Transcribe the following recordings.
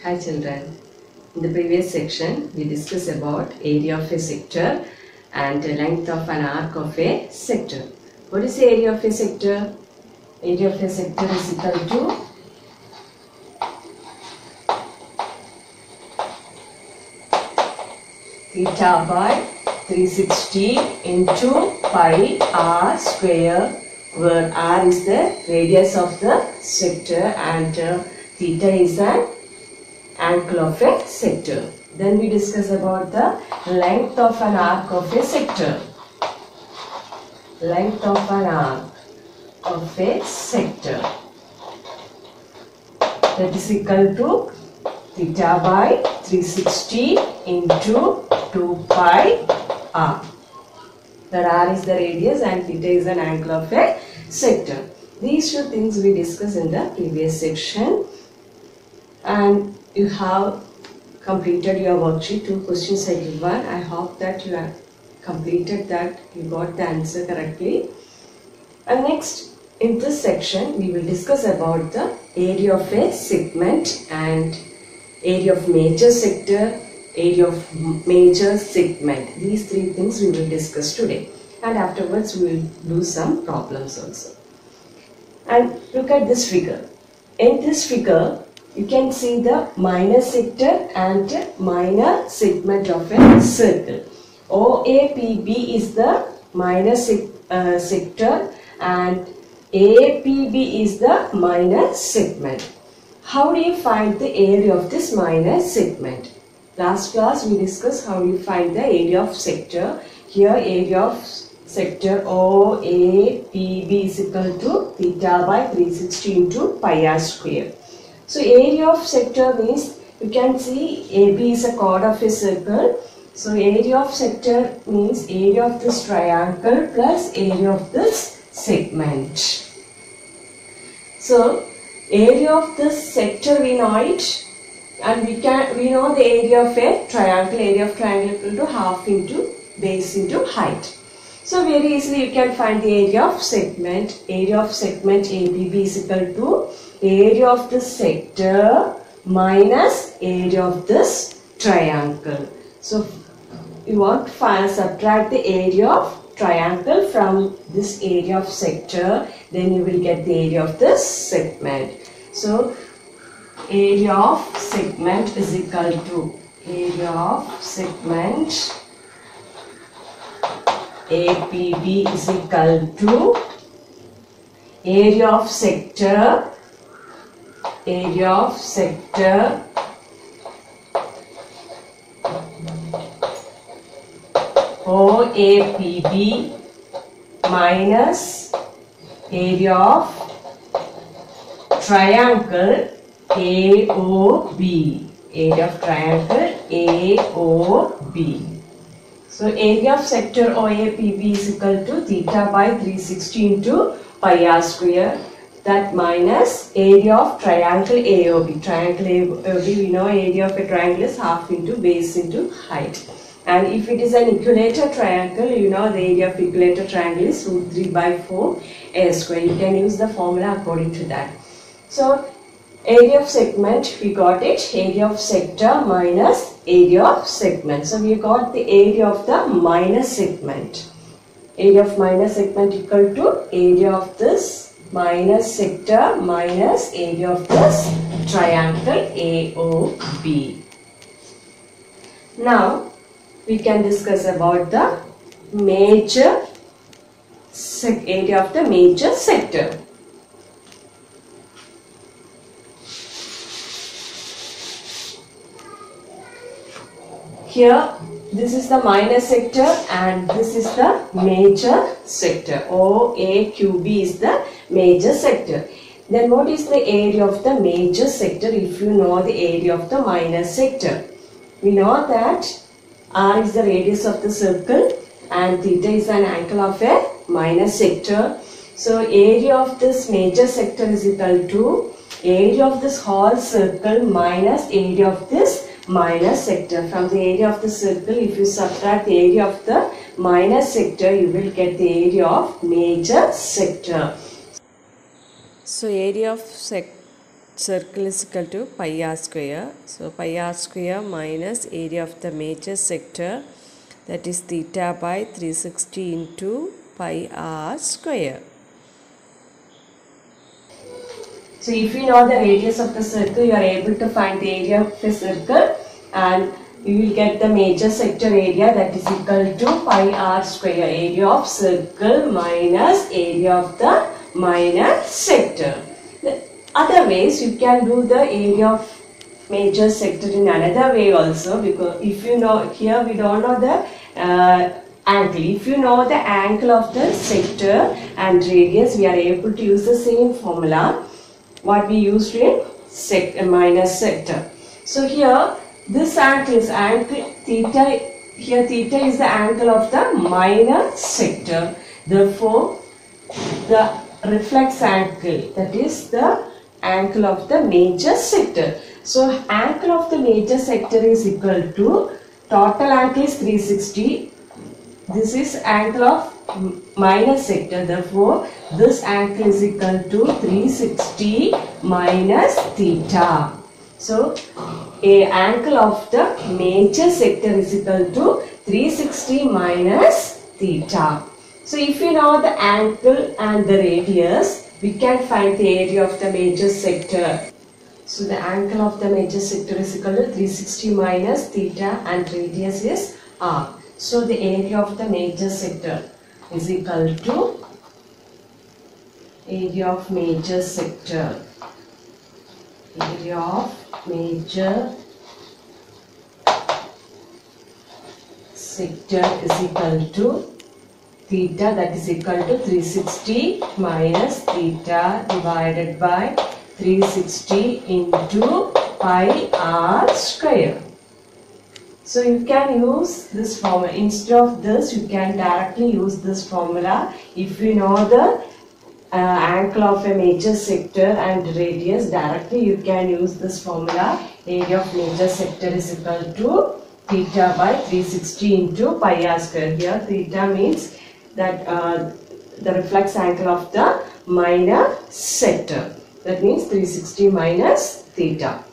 Hi children. In the previous section we discussed about area of a sector and length of an arc of a sector. What is the area of a sector? Area of a sector is equal to theta by 360 into pi r square, where r is the radius of the sector and theta is an angle of a sector. Then we discuss about the length of an arc of a sector. Length of an arc of a sector, that is equal to theta by 360 into 2 pi r, where r is the radius and theta is an angle of a sector. These two things we discussed in the previous section, and you have completed your worksheet 2 question cycle 1. I hope that you have completed that, you got the answer correctly. And next, in this section we will discuss about the area of a segment and area of major sector, area of major segment. These 3 things we will discuss today, and afterwards we will do some problems also. And look at this figure. In this figure you can see the minor sector and minor segment of a circle. OAPB is the minor sector and APB is the minor segment. How do you find the area of this minor segment? Last class we discussed how you find the area of sector. Here area of sector OAPB is equal to theta by 360 into pi r square. So area of sector means you can see AB is a chord of a circle. So area of sector means area of this triangle plus area of this segment. So area of this sector we know it, and we know the area of a triangle. Area of triangle equal to half into base into height. So very easily you can find the area of segment. Area of segment ABB is equal to area of the sector minus area of this triangle. So you want to subtract the area of triangle from this area of sector, then you will get the area of this segment. So area of segment is equal to area of segment APB is equal to area of sector OAPB minus area of triangle AOB. Area of triangle AOB. So area of sector OAPB is equal to theta by 360 into pi r square. That minus area of triangle AOB. Triangle AOB, we know area of a triangle is half into base into height. And if it is an equilateral triangle, you know the area of equilateral triangle is root 3 by 4 a square. You can use the formula according to that. So area of segment, we got it, area of sector minus area of segment. So we got the area of the minor segment. Area of minor segment equal to area of this minus sector minus area of this triangle AOB. Now we can discuss about the major area of the major sector. Here this is the minor sector and this is the major sector. OAQB is the major sector. Then what is the area of the major sector if you know the area of the minor sector? We know that R is the radius of the circle and theta is an angle of a minor sector. So area of this major sector is equal to area of this whole circle minus area of this minor sector. From the area of the circle, if you subtract the area of the minor sector, you will get the area of major sector. So area of circle is equal to pi r square. So pi r square minus area of the major sector, that is theta by 360 into pi r square. So if you know the radius of the circle, you are able to find the area of the circle, and you will get the major sector area, that is equal to pi r square, area of circle minus area of the minor sector. The other ways you can do the area of major sector in another way also, because if you know, here we don't know the angle. If you know the angle of the sector and radius, we are able to use the same formula what we used in minor sector. So here this angle is angle theta. Here theta is the angle of the minor sector. Therefore the reflex angle, that is the angle of the major sector. So angle of the major sector is equal to, total angle is 360. This is angle of minor sector. Therefore this angle is equal to 360 minus theta. So a angle of the major sector is equal to 360 minus theta. So if you know the angle and the radius, we can find the area of the major sector. So the angle of the major sector is equal to 360 minus theta, and radius is r. So the area of the major sector is equal to area of major sector. Area of major sector is equal to theta, that is equal to 360 minus theta divided by 360 into pi r square. So you can use this formula. Instead of this, you can directly use this formula. If you know the angle of a major sector and radius, directly you can use this formula. Area of major sector is equal to theta by 360 into pi r square. Here theta means that the reflex angle of the minor sector. That means 360 minus theta.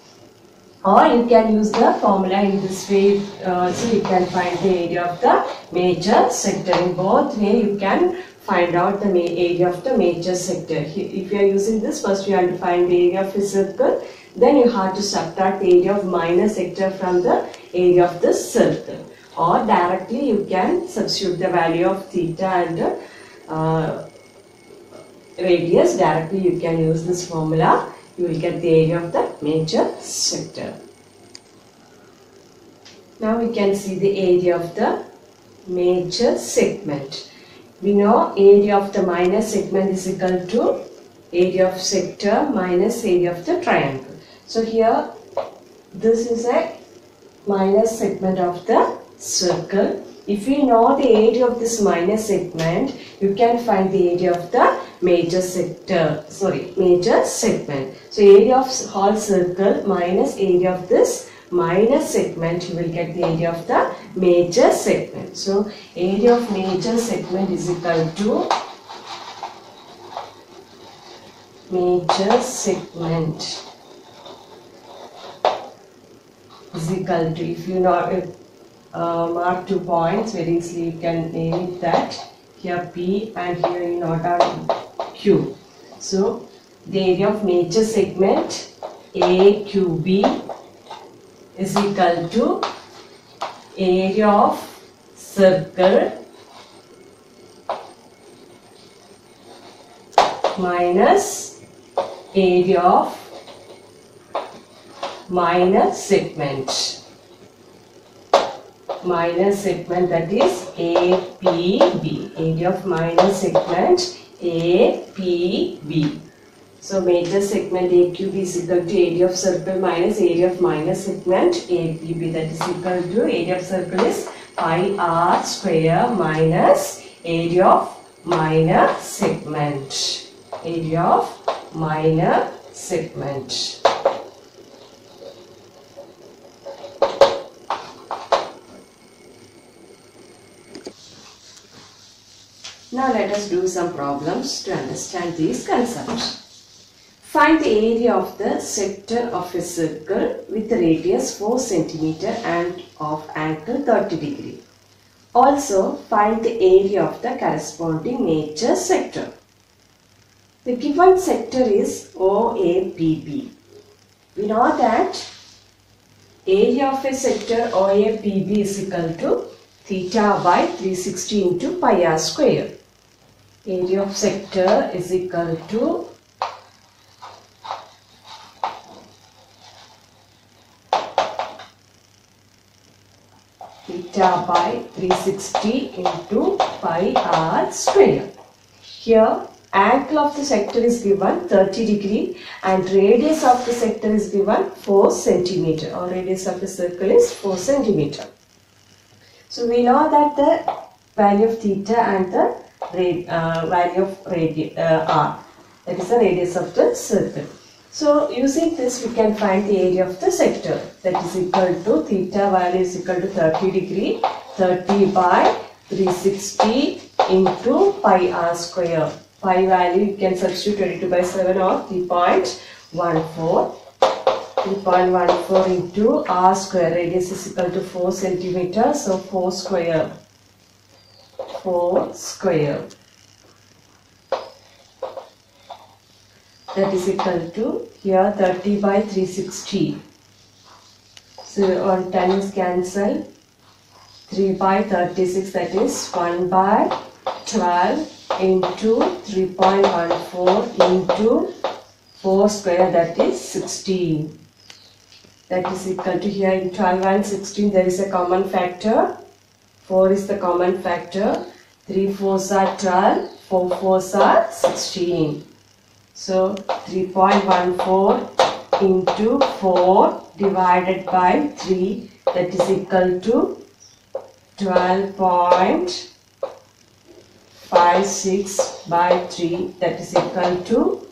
Or you can use the formula in this way, so you can find the area of the major sector. In both way you can find out the area of the major sector. If you are using this, first you have to find the area of a circle, then you have to subtract the area of minor sector from the area of the circle. Or directly you can substitute the value of theta and radius. Directly you can use this formula. You will get the area of the major sector. Now we can see the area of the major segment. We know area of the minor segment is equal to area of sector minus area of the triangle. So here this is a minor segment of the circle. If you know the area of this minor segment, you can find the area of the major segment. So area of whole circle minus area of this minor segment, you will get the area of the major segment. So area of major segment is equal to major segment is equal to, if you know mark 2 points very easily, you can name it that. Here P and here you note down Q. So the area of major segment AQB is equal to area of circle minus area of minor segment. Minor segment, that is APB. Area of minor segment APB. So major segment AQB is equal to area of circle minus area of minor segment APB. That is equal to, area of circle is pi r square minus area of minor segment. Area of minor segment. Now let us do some problems to understand these concepts. Find the area of the sector of a circle with the radius 4 cm and of angle 30 degree. Also, find the area of the corresponding major sector. The given sector is OAPB. We know that area of a sector OAPB is equal to theta by 360 into pi r square. Area of sector is equal to theta by 360 into pi r square. Here angle of the sector is given 30 degree and radius of the sector is given 4 centimeter, or radius of the circle is 4 centimeter. So we know that the value of theta and the value of r, that is the radius of the circle. So using this we can find the area of the sector, that is equal to theta value is equal to 30 degree, 30 by 360 into pi r square. Pi value you can substitute 22 by 7 or 3.14. 3.14 into r square, radius is equal to 4 centimeter, so 4 square. 4 square. That is equal to here 30 by 360. So on 10 is cancelled. 3 by 36, that is 1 by 12 into 3.14 into 4 square, that is 16. That is equal to here in 12 and 16 there is a common factor. 4 is the common factor. 3 4s are 12, 4 4s are 16. So 3.14 into 4 divided by 3, that is equal to 12.56 by 3, that is equal to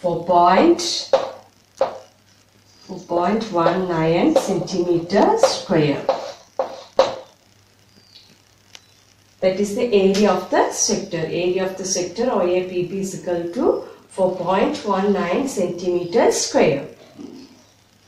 4.19 centimeter square. That is the area of the sector. Area of the sector OAPB is equal to 4.19 centimeter square.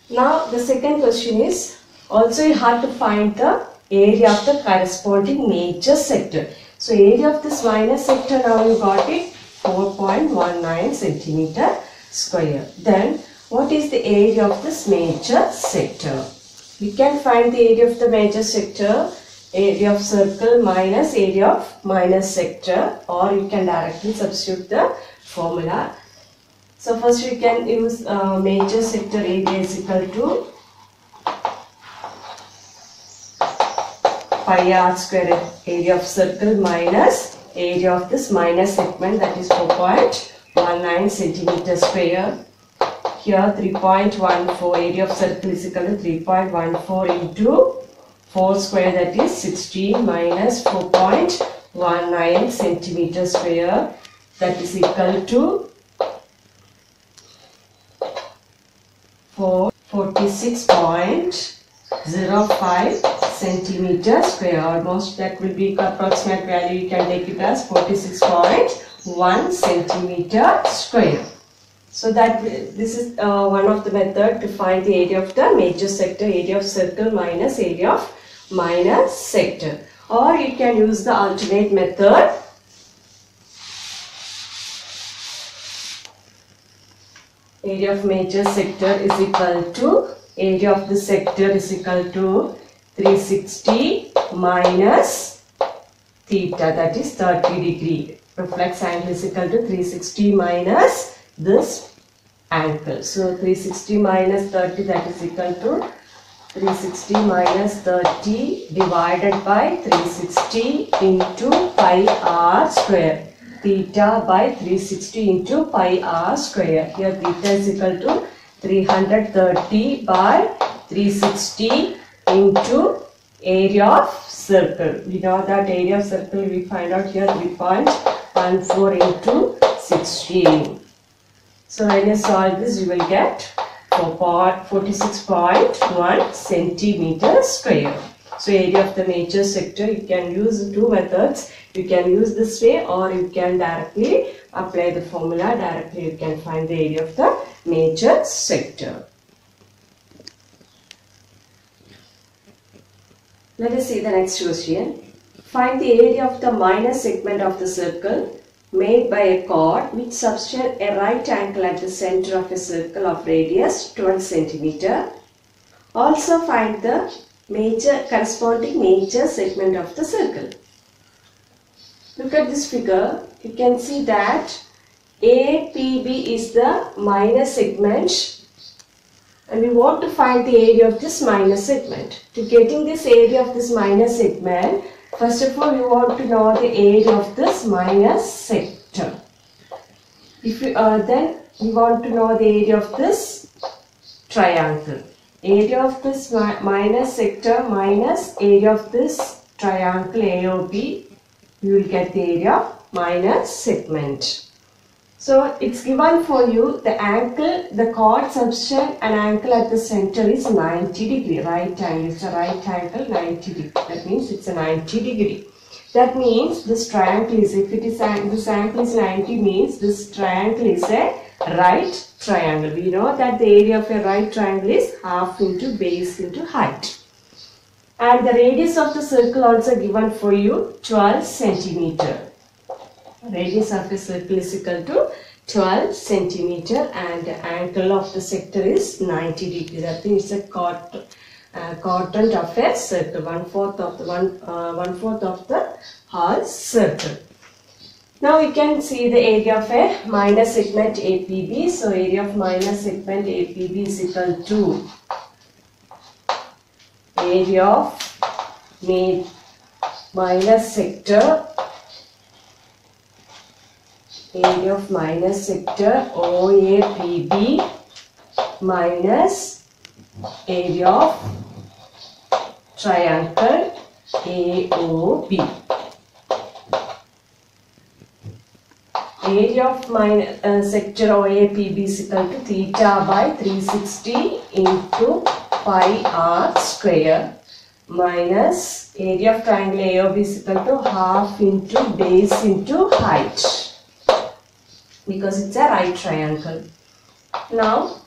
Now the second question is, also you have to find the area of the corresponding major sector. So area of this minor sector, now you got it, 4.19 centimeter square. Then what is the area of this major sector? We can find the area of the major sector, area of circle minus area of minor sector, or you can directly substitute the formula. So first we can use major sector area is equal to pi r square, area of circle minus area of this minor segment, that is 4.19 centimeter square. Here 3.14, area of circle is equal to 3.14 into 4 square, that is 16 minus 4.19 centimeter square, that is equal to 46.05 centimeter square. Almost that will be approximate value, you can take it as 46.1 centimeter square. So that this is one of the method to find the area of the major sector, area of circle minus area of minor sector. Or you can use the alternate method. Area of major sector is equal to, area of the sector is equal to 360 minus theta, that is 30 degree. Reflex angle is equal to 360 minus this angle. So 360 minus 30, that is equal to 360 minus 30 divided by 360 into pi r square. Theta by 360 into pi r square. Here theta is equal to 330 by 360 into area of circle. We know that area of circle we find out here 3.14 into 16. So when you solve this, you will get 46.1 centimeter square. So area of the major sector, you can use two methods. You can use this way or you can directly apply the formula, directly you can find the area of the major sector. Let us see the next question. Find the area of the minor segment of the circle made by a chord which subtends a right angle at the center of a circle of radius 12 cm. Also find the corresponding major segment of the circle. Look at this figure. You can see that APB is the minor segment, and we want to find the area of this minor segment. To getting this area of this minor segment, first of all we want to know the area of this minor sector. If you, then we want to know the area of this triangle. Area of this minor sector minus area of this triangle AOB, you will get the area of minor segment. So it's given for you the angle, the chord subtends an angle at the center is 90 degree, right angle, it's a right angle 90 degree, that means it's a 90 degree. That means this triangle is, if it is this angle is 90 means this triangle is a right triangle. We know that the area of a right triangle is half into base into height. And the radius of the circle also given for you 12 centimeter. Radius of a circle is equal to 12 centimeter and the angle of the sector is 90 degree. That means it's a quadrant of a circle, one fourth of the whole circle. Now we can see the area of a minor segment APB. So area of minor segment APB is equal to area of minor sector, area of minor sector OAPB minus area of triangle AOB. Area of minor sector OAPB is equal to theta by 360 into pi r square minus area of triangle AOB is equal to half into base into height, because it's a right triangle. Now,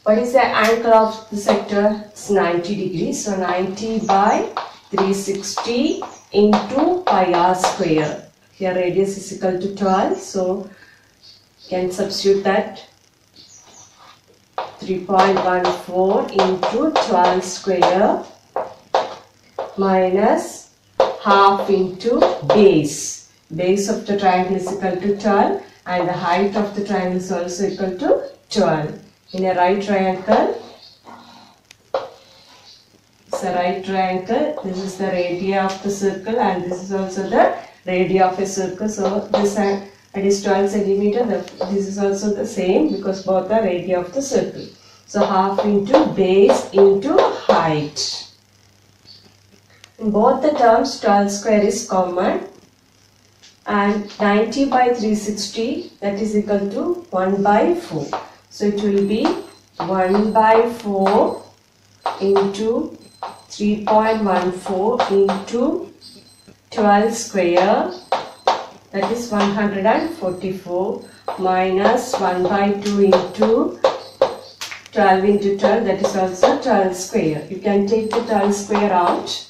what is the angle of the sector? It's 90 degrees. So 90 by 360 into pi r square. Here radius is equal to 12. So you can substitute that 3.14 into 12 square minus half into base. Base of the triangle is equal to 12. And the height of the triangle is also equal to 12. In a right triangle, it's a right triangle. This is the radii of the circle and this is also the radii of a circle. So this it is 12 centimeter. This is also the same because both are radii of the circle. So half into base into height. In both the terms, 12 square is common. And 90 by 360, that is equal to 1 by 4. So it will be 1 by 4 into 3.14 into 12 square, that is 144 minus 1 by 2 into 12 into 12, that is also 12 square. You can take the 12 square out.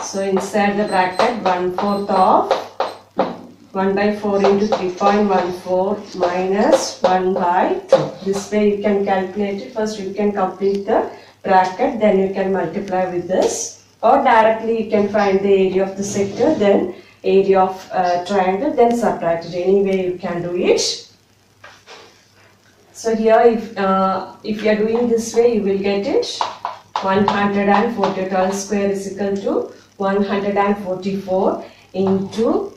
So inside the bracket 1/4 of 1 by 4 into 3.14 minus 1 by 2. This way you can calculate it. First you can complete the bracket, then you can multiply with this. Or directly you can find the area of the sector, then area of triangle, then subtract it. Any way you can do it. So here if you are doing this way, you will get it 140. 12 square is equal to 144 into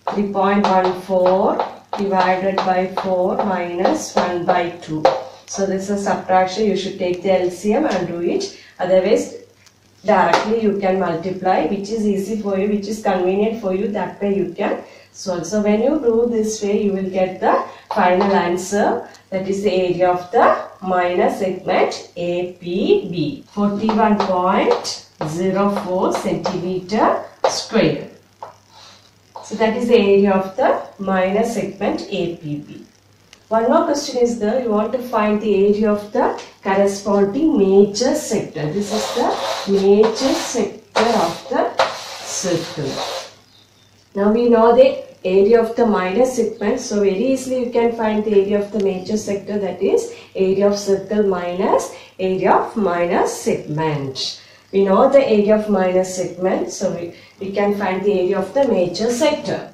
3.14 divided by 4 minus 1 by 2. So this is subtraction. You should take the LCM and do it. Otherwise, directly you can multiply, which is easy for you, which is convenient for you. That way you can solve. So when you do this way, you will get the final answer. That is the area of the minor segment APB. 41.04 centimeter square. So that is the area of the minor segment APB. One more question is there, you want to find the area of the corresponding major sector. This is the major sector of the circle. Now we know the area of the minor segment, so very easily you can find the area of the major sector, that is area of circle minus area of minor segment. We know the area of minor segment, so we can find the area of the major sector.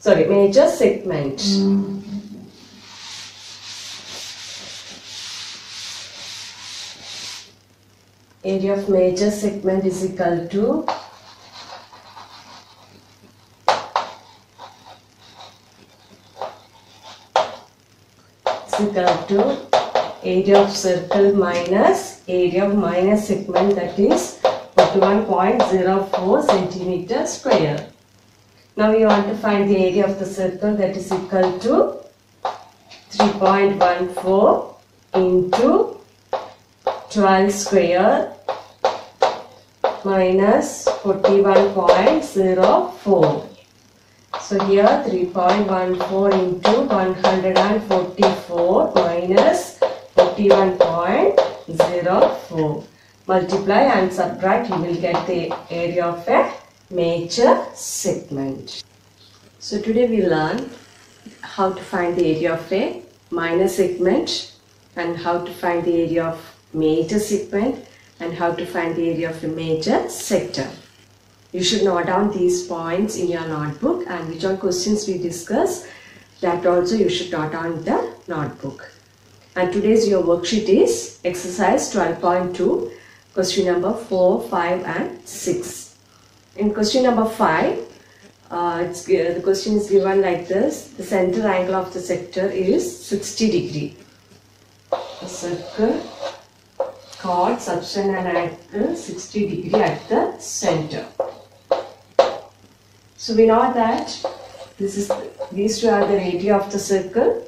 Sorry, major segment. Area of major segment is equal to area of circle minus area of minor segment, that is 41.04 centimeter square. Now we want to find the area of the circle, that is equal to 3.14 into 12 square minus 41.04. So here 3.14 into 144 minus 41.04. Multiply and subtract, you will get the area of a major segment. So today we learn how to find the area of a minor segment and how to find the area of major segment and how to find the area of a major sector. You should note down these points in your notebook, and which all questions we discuss, that also you should note down in the notebook. And today's your worksheet is exercise 12.2, question number 4, 5 and 6. In question number 5, the question is given like this. The center angle of the sector is 60 degree. The circle chord subtend an angle 60 degree at the center. So we know that these two are the radii of the circle.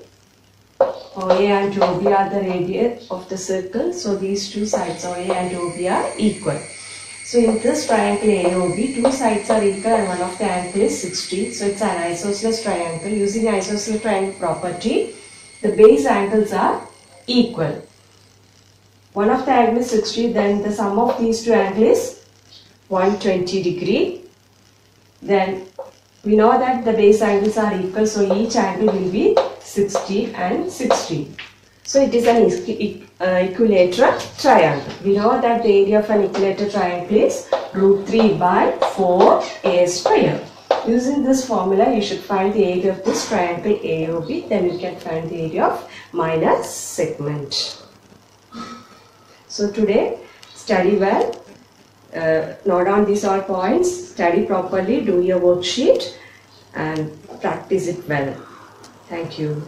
OA and OB are the radii of the circle. So these two sides OA and OB are equal. So in this triangle AOB, two sides are equal and one of the angle is 60. So it's an isosceles triangle. Using isosceles triangle property, the base angles are equal. One of the angle is 60, then the sum of these two angles is 120 degree. Then we know that the base angles are equal, so each angle will be 60 and 60. So it is an equilateral triangle. We know that the area of an equilateral triangle is √3 by 4a square. Using this formula, you should find the area of this triangle AOB. Then you can find the area of minor segment. So today, study well. Note down these all points, study properly, do your worksheet and practice it well. Thank you.